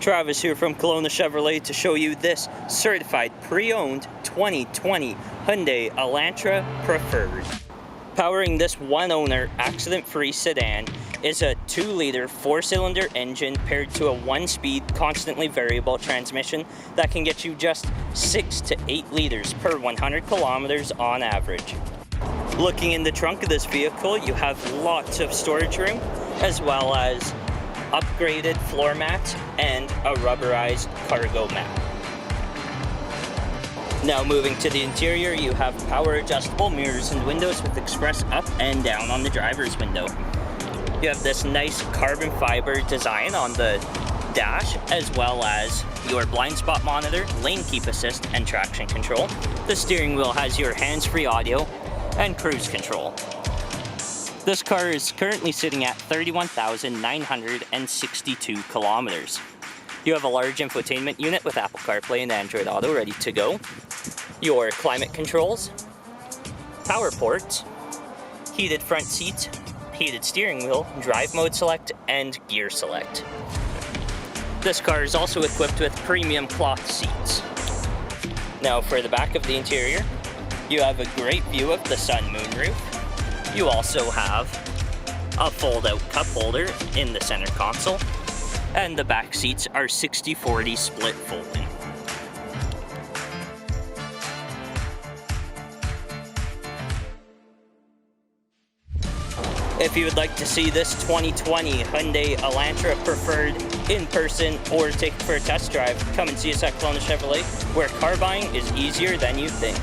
Travis here from Kelowna Chevrolet to show you this certified pre-owned 2020 Hyundai Elantra Preferred. Powering this one-owner, accident-free sedan is a 2-liter 4-cylinder engine paired to a 1-speed, constantly variable transmission that can get you just 6 to 8 liters per 100 kilometers on average. Looking in the trunk of this vehicle, you have lots of storage room, as well as upgraded floor mats and a rubberized cargo mat. Now moving to the interior, you have power adjustable mirrors and windows with express up and down on the driver's window. You have this nice carbon fiber design on the dash, as well as your blind spot monitor, lane keep assist, and traction control. The steering wheel has your hands-free audio and cruise control. This car is currently sitting at 31,962 kilometers. You have a large infotainment unit with Apple Carplay and Android Auto ready to go. Your climate controls, power ports, heated front seats, heated steering wheel, drive mode select, and gear select. This car is also equipped with premium cloth seats. Now for the back of the interior, you have a great view of the sun moonroof. You also have a fold-out cup holder in the center console, and the back seats are 60-40 split folding. If you would like to see this 2020 Hyundai Elantra Preferred in person or take it for a test drive, come and see us at Kelowna Chevrolet, where car buying is easier than you think.